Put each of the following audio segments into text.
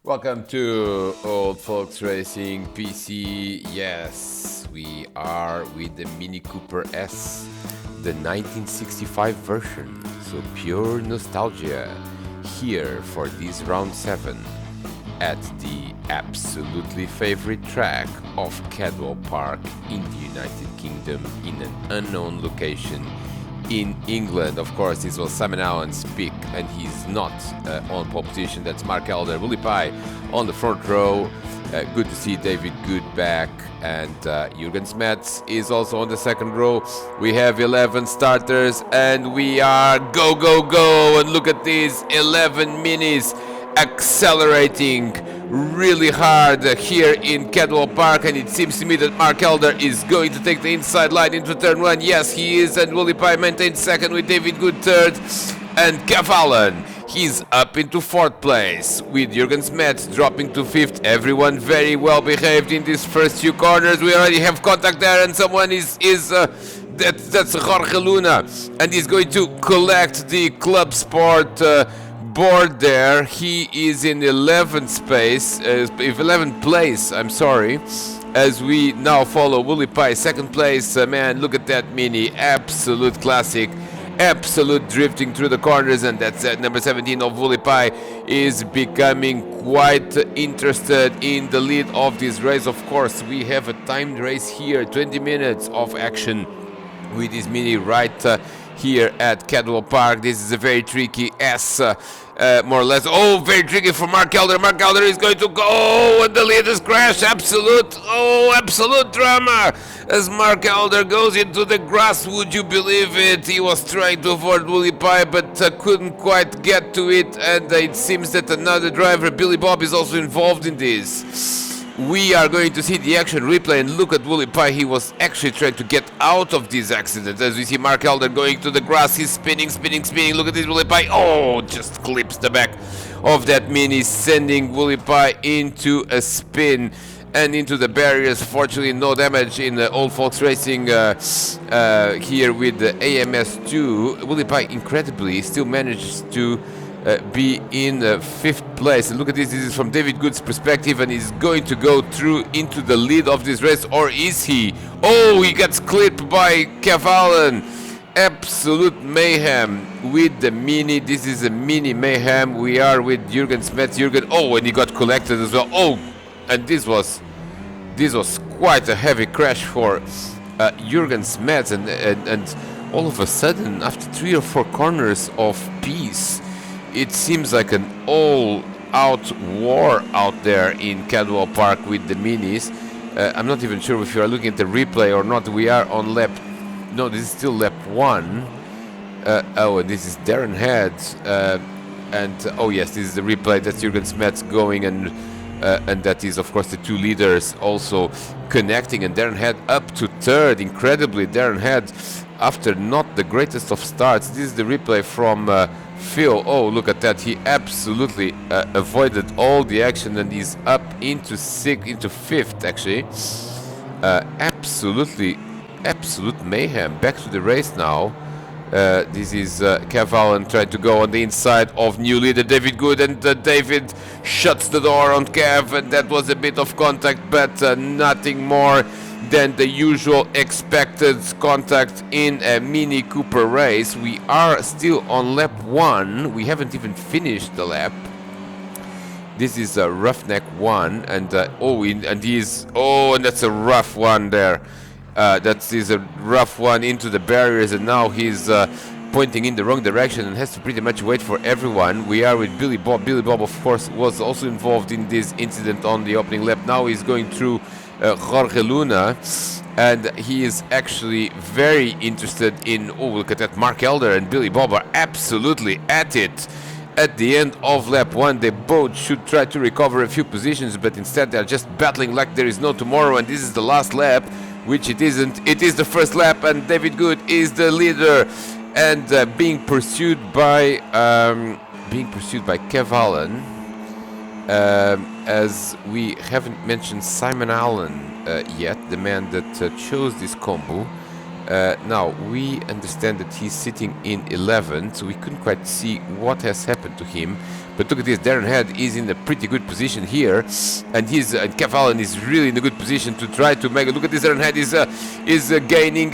Welcome to Old Folks Racing PC. Yes, we are with the Mini Cooper S, the 1965 version. So pure nostalgia here for this round 7 at the absolutely favorite track of Cadwell Park in the United Kingdom in an unknown location in England. Of course, this was Simon Allen's pick, and he's not on pole position. That's Mark Elder. Willie Pye on the front row. Good to see David Good back, and Jürgen Smets is also on the second row. We have 11 starters, and we are go, go, go. And look at these 11 minis accelerating really hard here in Cadwell Park, and it seems to me that Mark Elder is going to take the inside line into turn 1. Yes, he is, and Willie Pye maintains second with David Good third, and Kev Allen, he's up into 4th place with Jürgen Smets dropping to 5th. Everyone very well behaved in these first few corners. We already have contact there, and someone that's Jorge Luna, and he's going to collect the Club Sport board there. He is in 11th place, I'm sorry, as we now follow Willie Pye, 2nd place. Man, look at that mini, absolute classic, absolute drifting through the corners, and that's number 17 of Willie Pye is becoming quite interested in the lead of this race. Of course, we have a timed race here, 20 minutes of action with this mini right here at Cadwell Park. This is a very tricky S, more or less. Oh, very tricky for Mark Elder. Mark Elder is going to go, and the leaders crash. Absolute drama as Mark Elder goes into the grass. Would you believe it? He was trying to avoid Willie Pye, but couldn't quite get to it, and it seems that another driver, Billy Bob, is also involved in this. We are going to see the action replay, and look at Willie Pye. He was actually trying to get out of this accident. As we see Mark Elder going to the grass, he's spinning. Look at this, Willie Pye. Oh, just clips the back of that mini, sending Willie Pye into a spin and into the barriers. Fortunately, no damage in the Old Folks Racing here with the AMS2. Willie Pye, incredibly, still manages to be in 5th place. And look at this is from David Good's perspective, and he's going to go through into the lead of this race, or is he? Oh, he gets clipped by Kev Allen. Absolute mayhem with the mini. This is a mini mayhem. We are with Jürgen Smets. Oh, and he got collected as well. Oh, and this was quite a heavy crash for Jürgen Smets, and all of a sudden, after 3 or 4 corners of peace, it seems like an all-out war out there in Cadwell Park with the minis. I'm not even sure if you are looking at the replay or not. We are on lap... No, this is still lap 1. And this is Darren Head. Oh yes, this is the replay. That's Jürgen Smets going, and that is, of course, the 2 leaders also connecting. And Darren Head up to 3rd. Incredibly, Darren Head, after not the greatest of starts. This is the replay from... Phil. Oh, look at that. He absolutely avoided all the action, and he's up into 5th, actually. Absolute mayhem. Back to the race now. This is Kev Allen trying to go on the inside of new leader David Good, and David shuts the door on Kev, and that was a bit of contact, but nothing more than the usual expected contact in a Mini Cooper race. We are still on lap 1. We haven't even finished the lap. This is a roughneck 1, and and that's a rough one there. That is a rough one into the barriers, and now he's pointing in the wrong direction and has to pretty much wait for everyone. We are with Billy Bob. Billy Bob, of course, was also involved in this incident on the opening lap. Now he's going through Jorge Luna, and he is actually very interested in... Oh, look at that. Mark Elder and Billy Bob are absolutely at it. At the end of lap 1, they both should try to recover a few positions, but instead they're just battling like there is no tomorrow, and this is the last lap, which it isn't. It is the first lap, and David Good is the leader, and being pursued by Kev Allen. As we haven't mentioned Simon Allen yet, the man that chose this combo, Now, we understand that he's sitting in 11th, so we couldn't quite see what has happened to him. But look at this, Darren Head is in a pretty good position here, and Kev Allen is really in a good position to try to make it. Look at this, Darren Head is gaining,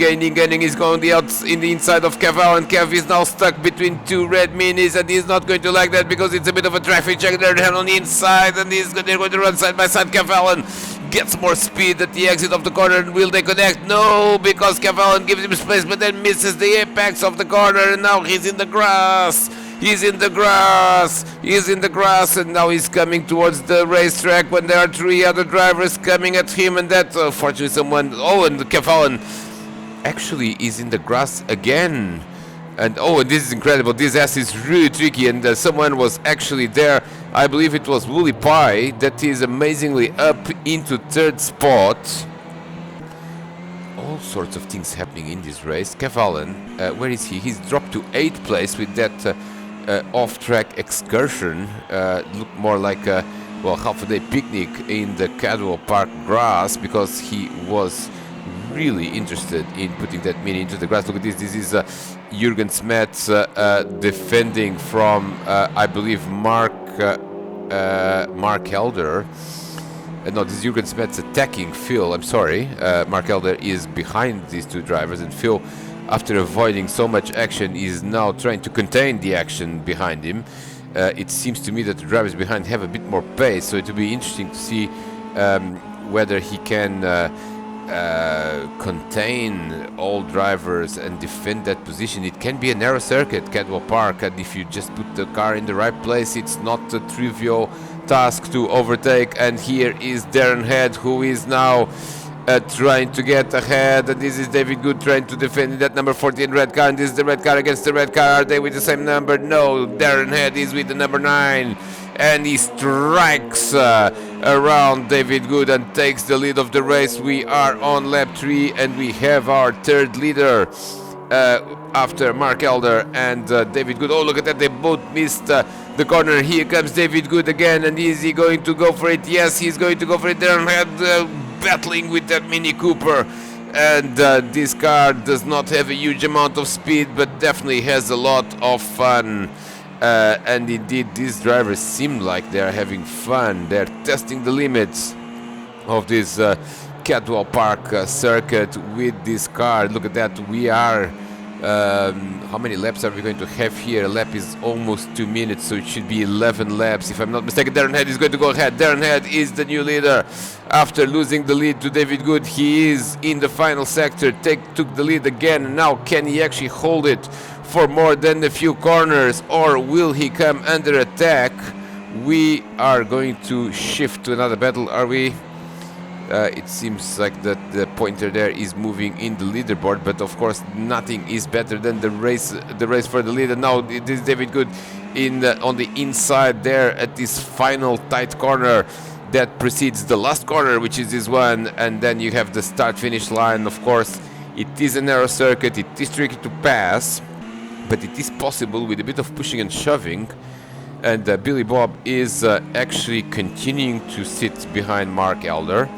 he's going in the inside of Kev Allen. Kev is now stuck between two red minis, and he's not going to like that because it's a bit of a traffic check. Darren Head on the inside, and they're going to run side by side. Kev Allen gets more speed at the exit of the corner, and will they connect? No, because Kev Allen gives him space, but then misses the apex of the corner, and now he's in the grass. He's in the grass, and now he's coming towards the racetrack when there are three other drivers coming at him, and that, fortunately, and Kev Allen actually is in the grass again. And this is incredible. This S is really tricky, and someone was actually there. I believe it was Woolly Pie that is amazingly up into third spot. All sorts of things happening in this race. Kev Allen, where is he? He's dropped to 8th place with that off-track excursion. Looked more like a half-a-day picnic in the Cadwell Park grass, because he was really interested in putting that mini into the grass. Look at this. This is Jürgen Smets defending from, I believe, Mark Helder. No, this is Jürgen Smets attacking Phil. I'm sorry. Mark Helder is behind these two drivers, and Phil, after avoiding so much action, is now trying to contain the action behind him. It seems to me that the drivers behind have a bit more pace, so it will be interesting to see whether he can contain all drivers and defend that position. It can be a narrow circuit, Cadwell Park, and if you just put the car in the right place, it's not a trivial task to overtake. And here is Darren Head, who is now trying to get ahead, and this is David Good trying to defend in that number 14 red car, and this is the red car against the red car. Are they with the same number? No, Darren Head is with the number 9, and he strikes around David Good and takes the lead of the race. We are on lap 3, and we have our third leader after Mark Elder and David Good. Oh, look at that, they both missed the corner. Here comes David Good again, and is he going to go for it? Yes, he's going to go for it. Darren Head battling with that Mini Cooper, and this car does not have a huge amount of speed, but definitely has a lot of fun. And indeed, these drivers seem like they're having fun. They're testing the limits of this Cadwell Park circuit with this car. Look at that. We are how many laps are we going to have here? A lap is almost 2 minutes, so it should be 11 laps if I'm not mistaken. Darren Head is going to go ahead. Darren Head is the new leader after losing the lead to David Good. He is in the final sector, took the lead again. Now can he actually hold it for more than a few corners, or will he come under attack? We are going to shift to another battle, are we? It seems like that the pointer there is moving in the leaderboard, but of course nothing is better than the race for the leader. Now it is David Good on the inside there at this final tight corner that precedes the last corner, which is this one, and then you have the start-finish line. Of course, it is a narrow circuit, it is tricky to pass, but it is possible with a bit of pushing and shoving. And Billy Bob is actually continuing to sit behind Mark Elder.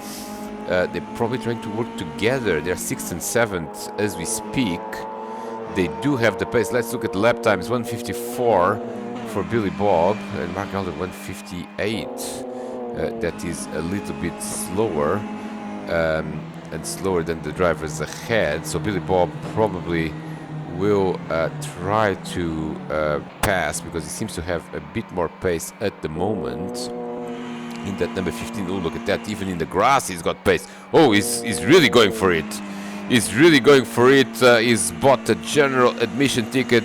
They're probably trying to work together. They're 6th and 7th as we speak. They do have the pace. Let's look at the lap times. 154 for Billy Bob and Mark Elder 158. That is a little bit slower and slower than the drivers ahead. So Billy Bob probably will try to pass, because he seems to have a bit more pace at the moment. In that number 15, oh, look at that, even in the grass he's got pace. Oh, he's really going for it. He's really going for it. He's bought a general admission ticket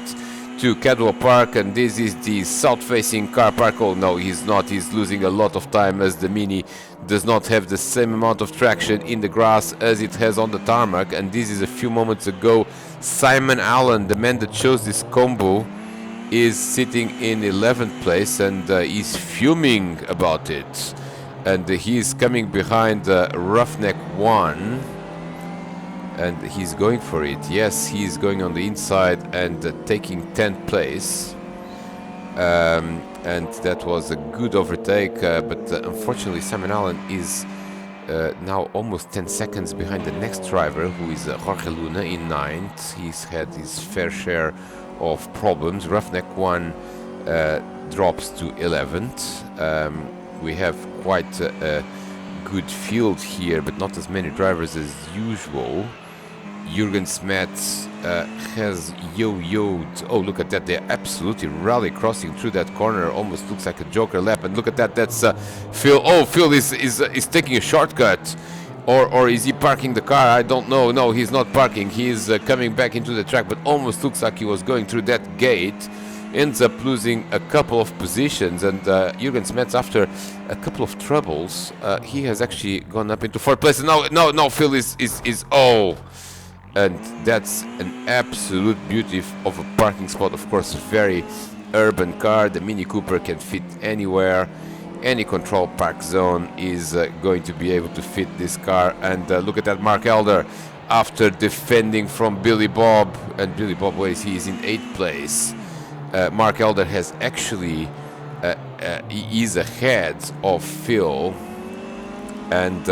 to Cadwell Park, and this is the south-facing car park. Oh no, he's not. He's losing a lot of time, as the Mini does not have the same amount of traction in the grass as it has on the tarmac. And this is a few moments ago. Simon Allen, the man that chose this combo, is sitting in 11th place, and he's fuming about it. And he's coming behind Roughneck 1, and he's going for it. Yes, he's going on the inside and taking 10th place. And that was a good overtake, but unfortunately Simon Allen is now almost 10 seconds behind the next driver, who is Jorge Luna in 9th. He's had his fair share of problems. Roughneck 1 drops to 11th. We have quite a good field here, but not as many drivers as usual. Jürgen Smets has yo-yoed. Oh, look at that. They're absolutely rally crossing through that corner. Almost looks like a Joker lap. And look at that. That's Phil. Oh, Phil is taking a shortcut. Or is he parking the car? I don't know. No, he's not parking. He's coming back into the track, but almost looks like he was going through that gate. Ends up losing a couple of positions. And Jürgen Smets, after a couple of troubles, he has actually gone up into 4th place. No, Phil is oh. And that's an absolute beauty of a parking spot. Of course, very urban car. The Mini Cooper can fit anywhere. Any control park zone is going to be able to fit this car. And look at that, Mark Elder, after defending from Billy Bob. And Billy Bob, where is he? He's in 8th place. Mark Elder has actually, he is ahead of Phil. And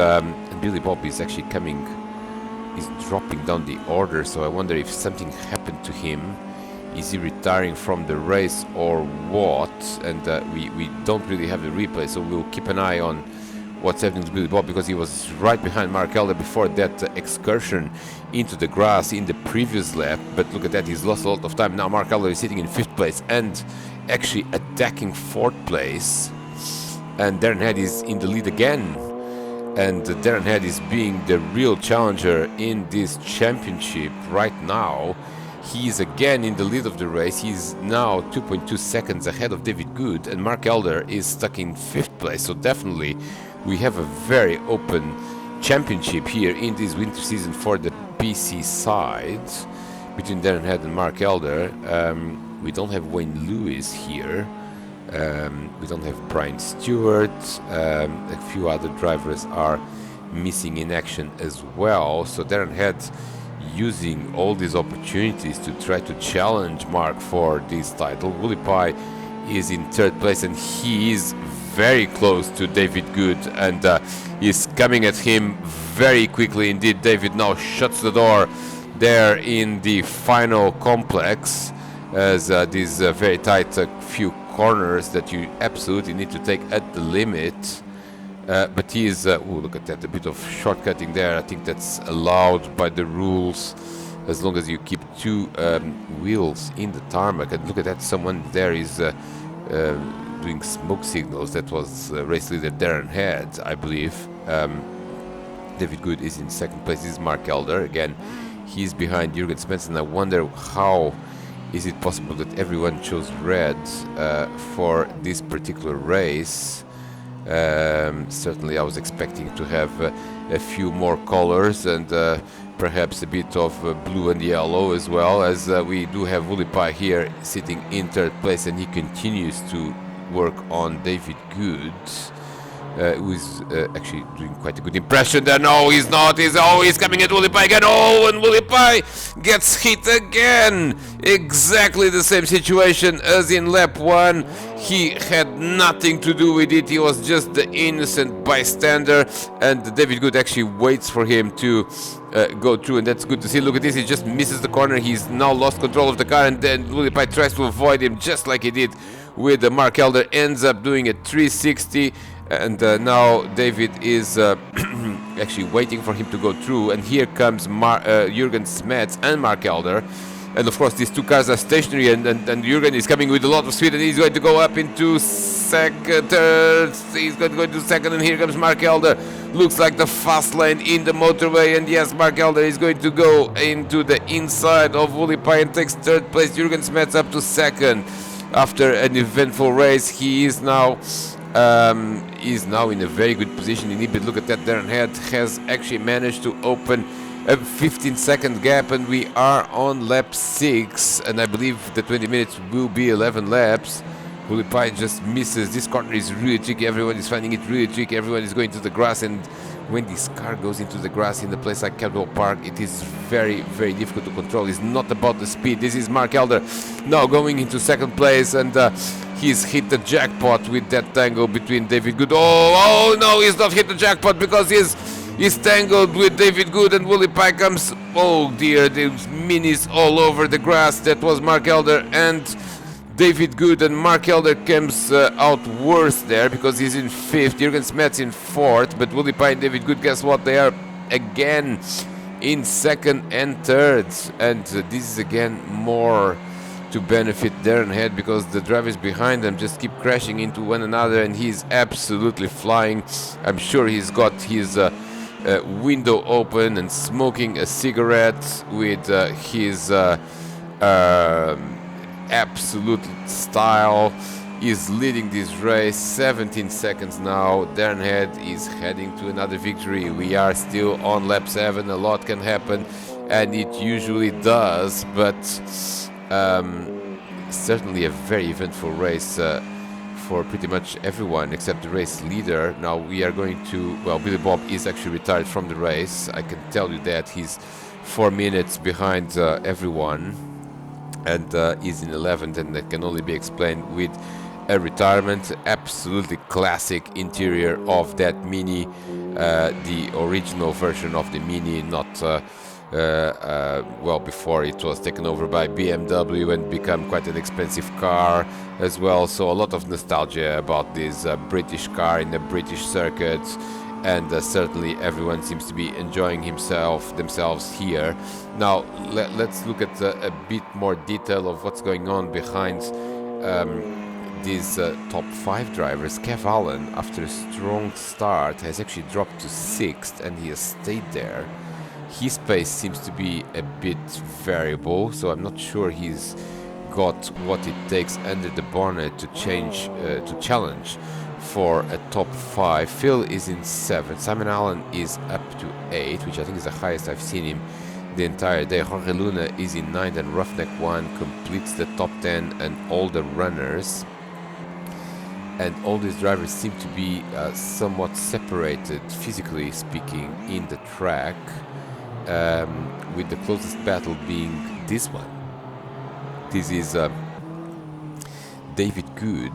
Billy Bob is actually he's dropping down the order, so I wonder if something happened to him. Is he retiring from the race or what? And we don't really have the replay, so we'll keep an eye on what's happening to Billy Bob, because he was right behind Mark Elder before that excursion into the grass in the previous lap. But look at that, he's lost a lot of time. Now Mark Elder is sitting in 5th place and actually attacking 4th place. And Darren Head is in the lead again. And Darren Head is being the real challenger in this championship right now. He's again in the lead of the race. He's now 2.2 seconds ahead of David Good, and Mark Elder is stuck in 5th place. So definitely we have a very open championship here in this winter season for the PC side between Darren Head and Mark Elder. We don't have Wayne Lewis here. We don't have Brian Stewart. A few other drivers are missing in action as well. So Darren Head using all these opportunities to try to challenge Mark for this title. Willie Pye is in 3rd place, and he is very close to David Good, and he's coming at him very quickly indeed. David now shuts the door there in the final complex, as these very tight few corners that you absolutely need to take at the limit. But he is, look at that, a bit of shortcutting there. I think that's allowed by the rules as long as you keep 2 wheels in the tarmac. And look at that, someone there is doing smoke signals. That was race leader Darren Head, I believe. David Good is in 2nd place. This is Mark Elder. Again, he's behind Jürgen Smets, and I wonder how is it possible that everyone chose red for this particular race. Certainly I was expecting to have a few more colors and perhaps a bit of blue and yellow as well, as we do have Willie Pye here sitting in 3rd place, and he continues to work on David Good, who is actually doing quite a good impression there. No, he's not. He's coming at Willie Pye again. Oh, and Willie Pye gets hit again. Exactly the same situation as in lap 1. He had nothing to do with it. He was just the innocent bystander, and David Good actually waits for him to go through, and that's good to see. Look at this. He just misses the corner. He's now lost control of the car, and then Willie Pye tries to avoid him just like he did with Mark Elder. Ends up doing a 360. And now David is actually waiting for him to go through. And here comes Jürgen Smets and Mark Elder. And of course, these 2 cars are stationary. And Jürgen is coming with a lot of speed. And he's going to go up into 2nd. He's going to go into 2nd. And here comes Mark Elder. Looks like the fast lane in the motorway. And yes, Mark Elder is going to go into the inside of Willie Pye and takes 3rd place. Jürgen Smets up to 2nd. After an eventful race, he is now in a very good position indeed. But look at that, Darren Head has actually managed to open a 15-second gap, and we are on lap 6, and I believe the 20 minutes will be 11 laps. Willie Pye just misses. This corner is really tricky. Everyone is finding it really tricky. Everyone is going to the grass, and when this car goes into the grass in a place like Cadwell Park, it is very, very difficult to control. It's not about the speed. This is Mark Elder now going into 2nd place, and he's hit the jackpot with that tangle between David Good. Oh no, he's not hit the jackpot because he's tangled with David Good, and Willie Pye comes. Oh dear, there's minis all over the grass. That was Mark Elder and David Good, and Mark Elder comes out worse there because he's in 5th. Jürgen Smets in 4th, but Willie Pye and David Good, guess what? They are again in 2nd and 3rd, and this is again more to benefit Darren Head because the drivers behind them just keep crashing into one another, and he's absolutely flying. I'm sure he's got his window open and smoking a cigarette with his absolute style. Is leading this race, 17 seconds now. Darren Head is heading to another victory. We are still on lap 7. A lot can happen, and it usually does, but certainly a very eventful race for pretty much everyone except the race leader. Now we are going to, well, Billy Bob is actually retired from the race. I can tell you that he's 4 minutes behind everyone, and is in 11th, and that can only be explained with a retirement. Absolutely classic interior of that Mini, the original version of the Mini, not well, before it was taken over by BMW and become quite an expensive car as well. So a lot of nostalgia about this British car in the British circuit, and certainly everyone seems to be enjoying themselves here. Now let's look at a bit more detail of what's going on behind these top 5 drivers. Kev Allen, after a strong start, has actually dropped to 6th, and he has stayed there. His pace seems to be a bit variable, so I'm not sure he's got what it takes under the bonnet to challenge for a top 5. Phil is in 7th. Simon Allen is up to 8th, which I think is the highest I've seen him the entire day. Jorge Luna is in 9th, and Roughneck 1 completes the top 10, and all the runners. And all these drivers seem to be somewhat separated, physically speaking, in the track, with the closest battle being this one. This is David Good,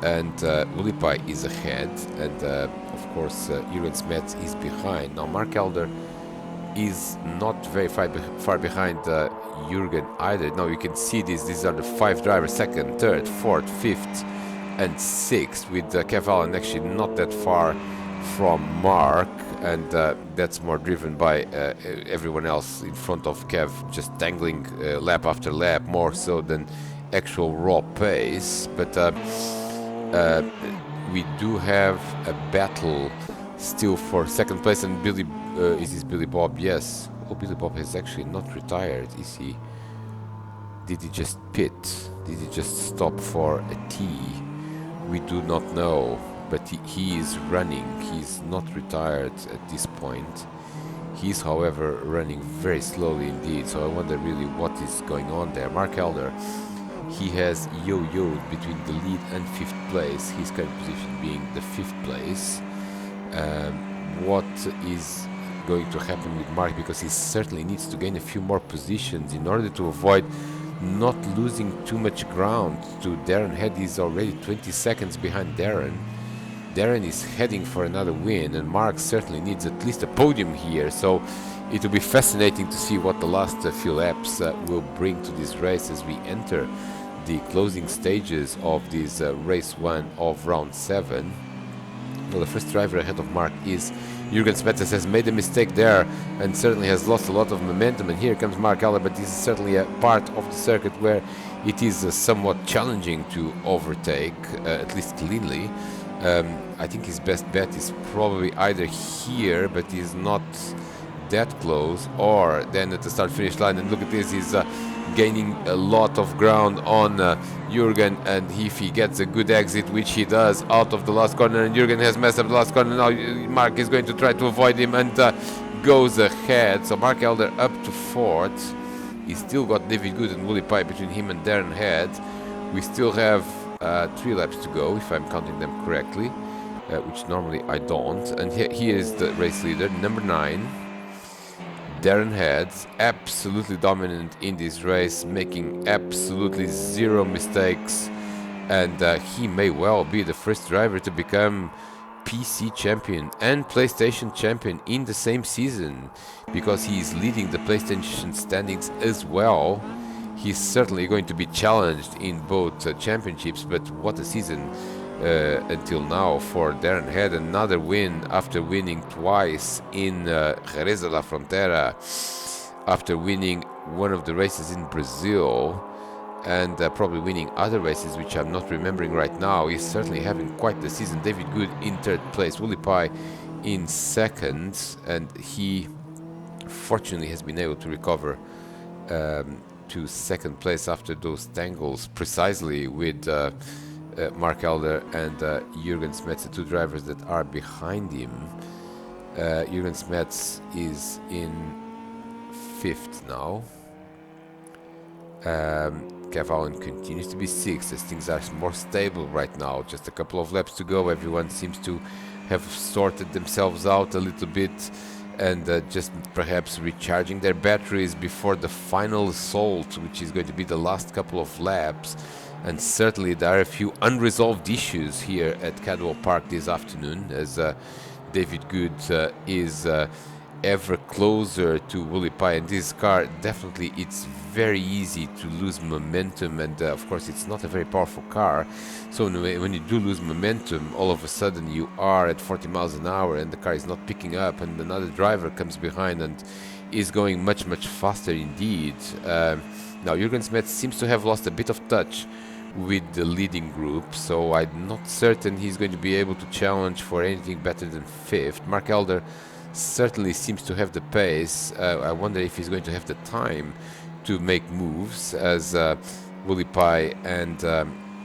and Willie Pye is ahead, and of course Jürgen Smets is behind. Now Mark Elder is not very far behind Jürgen either. Now you can see these are the 5 drivers, 2nd, 3rd, 4th, 5th and 6th, with Kev Allen actually not that far from Mark, and that's more driven by everyone else in front of Kev just tangling lap after lap, more so than actual raw pace. But we do have a battle still for 2nd place, and Billy, is this Billy Bob? Yes. Oh, Billy Bob has actually not retired, is he? Did he just pit? Did he just stop for a tea? We do not know, but he is running. He's not retired at this point. He's, however, running very slowly indeed, so I wonder really what is going on there. Mark Elder, he has yo-yoed between the lead and 5th place, his current position being the 5th place. What is going to happen with Mark, because he certainly needs to gain a few more positions in order to avoid not losing too much ground to Darren Head. Is already 20 seconds behind Darren. Darren is heading for another win, and Mark certainly needs at least a podium here, so it will be fascinating to see what the last few laps will bring to this race as we enter the closing stages of this race 1 of round 7. Well, the first driver ahead of Mark is Jürgen Smets, has made a mistake there and certainly has lost a lot of momentum, and here comes Mark Elder, but this is certainly a part of the circuit where it is somewhat challenging to overtake, at least cleanly. I think his best bet is probably either here, but he's not that close, or then at the start-finish line. And look at this, he's gaining a lot of ground on Jürgen, and if he gets a good exit, which he does, out of the last corner, and Jürgen has messed up the last corner, now Mark is going to try to avoid him and goes ahead. So Mark Elder up to 4th. He's still got David Good and Willie Pye between him and Darren Head. We still have 3 laps to go, if I'm counting them correctly, which normally I don't. And here is the race leader, number 9, Darren Head, absolutely dominant in this race, making absolutely zero mistakes, and he may well be the first driver to become PC champion and PlayStation champion in the same season, because he is leading the PlayStation standings as well. He's certainly going to be challenged in both championships, but what a season until now for Darren. Had another win after winning twice in Jerez de la Frontera, after winning one of the races in Brazil, and probably winning other races which I'm not remembering right now. He's certainly having quite the season. David Good in third place, Willie Pye in second, and he fortunately has been able to recover to second place after those tangles precisely with Mark Elder and Jürgen Smets, the two drivers that are behind him. Jürgen Smets is in fifth now. Cadwell continues to be sixth, as things are more stable right now. Just a couple of laps to go. Everyone seems to have sorted themselves out a little bit, and just perhaps recharging their batteries before the final assault, which is going to be the last couple of laps. And certainly there are a few unresolved issues here at Cadwell Park this afternoon, as David Good is ever closer to Willie Pye. And this car, definitely, it's very easy to lose momentum, and of course it's not a very powerful car, so when you do lose momentum, all of a sudden you are at 40 miles an hour and the car is not picking up, and another driver comes behind and is going much faster indeed. Now Jürgen Smets seems to have lost a bit of touch with the leading group, so I'm not certain he's going to be able to challenge for anything better than fifth. Mark Elder certainly seems to have the pace. I wonder if he's going to have the time to make moves, as Willie Pye and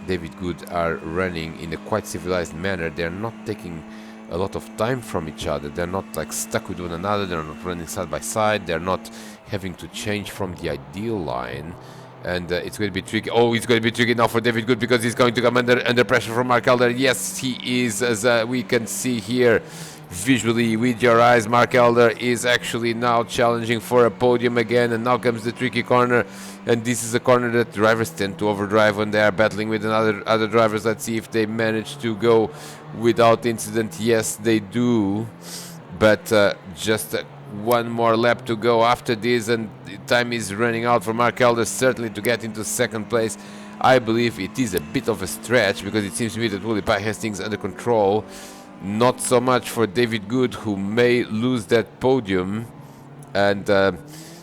David Good are running in a quite civilized manner. They're not taking a lot of time from each other. They're not like stuck with one another. They're not running side by side. They're not having to change from the ideal line. And it's going to be tricky. Oh, it's going to be tricky now for David Good, because he's going to come under pressure from Mark Elder. Yes, he is, as we can see here visually with your eyes. Mark Elder is actually now challenging for a podium again, and now comes the tricky corner. And this is a corner that drivers tend to overdrive when they are battling with other drivers. Let's see if they manage to go without incident. Yes, they do. But just one more lap to go after this, and time is running out for Mark Elder, certainly, to get into second place. I believe it is a bit of a stretch, because it seems to me that Willie Pye has things under control. Not so much for David Good, who may lose that podium, and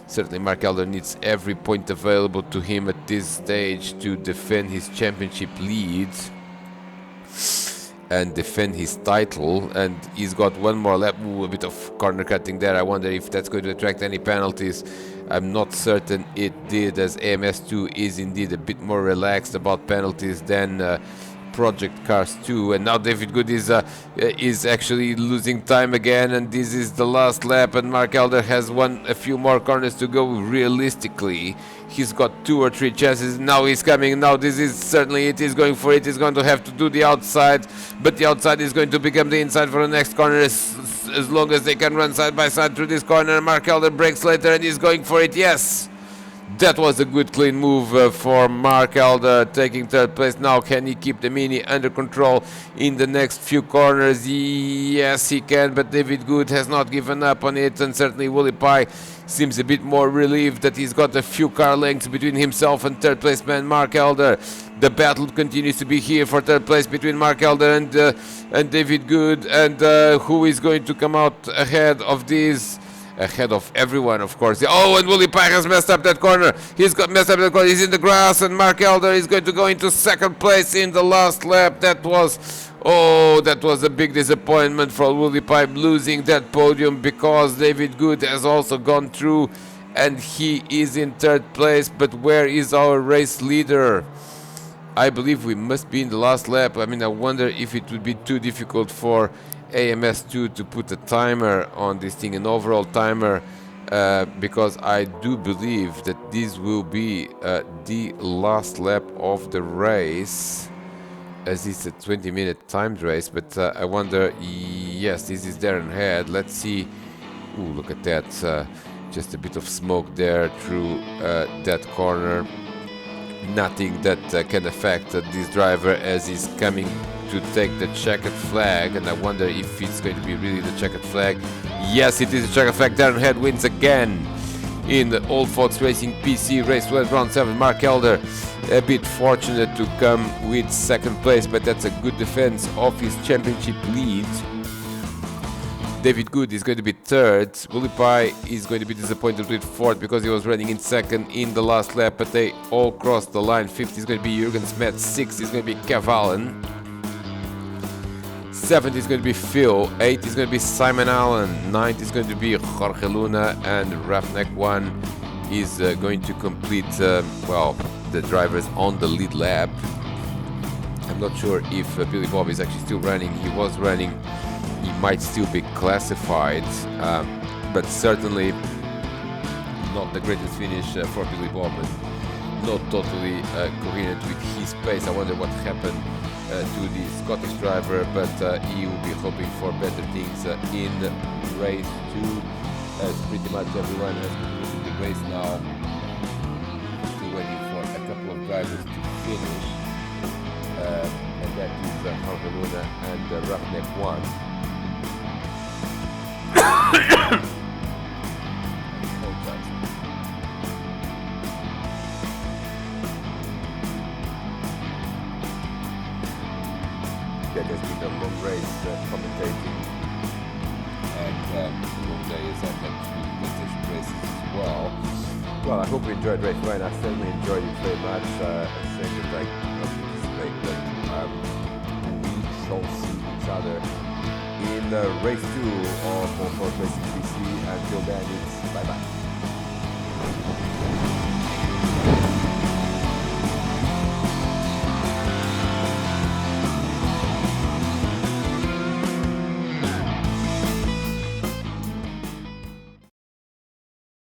certainly Mark Elder needs every point available to him at this stage to defend his championship lead and defend his title. And he's got one more lap. Ooh, a bit of corner cutting there. I wonder if that's going to attract any penalties. I'm not certain it did, as AMS2 is indeed a bit more relaxed about penalties than Project Cars 2. And now David Good is actually losing time again, and this is the last lap, and Mark Elder has a few more corners to go. Realistically, he's got 2 or 3 chances. Now he's coming. Now this is certainly it. He's going for it. He's going to have to do the outside, but the outside is going to become the inside for the next corner, as long as they can run side by side through this corner. Mark Elder breaks later, and he's going for it. Yes, that was a good clean move for Mark Elder, taking third place. Now can he keep the Mini under control in the next few corners? Yes, he can, but David Good has not given up on it, and certainly Willie Pye seems a bit more relieved that he's got a few car lengths between himself and third place man Mark Elder. The battle continues to be here for third place between Mark Elder and David Good, and who is going to come out ahead of this? Ahead of everyone, of course. Oh, and Willie Pye has messed up that corner. He's got messed up that corner. He's in the grass, and Mark Elder is going to go into second place in the last lap. That was a big disappointment for Willie Pye, losing that podium, because David Good has also gone through, and he is in third place. But where is our race leader? I believe we must be in the last lap. I mean, I wonder if it would be too difficult for AMS2 to put a timer on this thing, an overall timer, because I do believe that this will be the last lap of the race, as it's a 20-minute timed race. But I wonder, yes, this is Darren Head. Let's see. Ooh, look at that. Just a bit of smoke there through that corner. nothing that can affect this driver as he's coming to take the checkered flag, and I wonder if it's going to be really the checkered flag. Yes, it is a checkered flag. Darren Head wins again in the Old Fox Racing PC race round 7. Mark Elder a bit fortunate to come with second place, but that's a good defense of his championship lead. David Good is going to be third. Willie Pie is going to be disappointed with fourth because he was running in second in the last lap, but they all crossed the line. Fifth is going to be Jürgen Smet. Sixth is going to be Cavallen. Seventh is going to be Phil. Eighth is going to be Simon Allen. Ninth is going to be Jorge Luna. And Roughneck 1 is going to complete, well, the drivers on the lead lap. I'm not sure if Billy Bob is actually still running. He was running. He might still be classified, but certainly not the greatest finish for Billy Bob, and not totally coherent with his pace. I wonder what happened to the Scottish driver, but he will be hoping for better things in race 2, as pretty much everyone has concluded the race now. Still waiting for a couple of drivers to finish, and that is Jorge Luna and Roughneck 1. That has been a long race commentating, and long days and actually PlayStation races as well. Well, I hope you enjoyed race 1. I certainly enjoyed it very much. A shame that I not participate, but we shall see each other in race 2 of OFR Racing PC. Until then, it's bye-bye.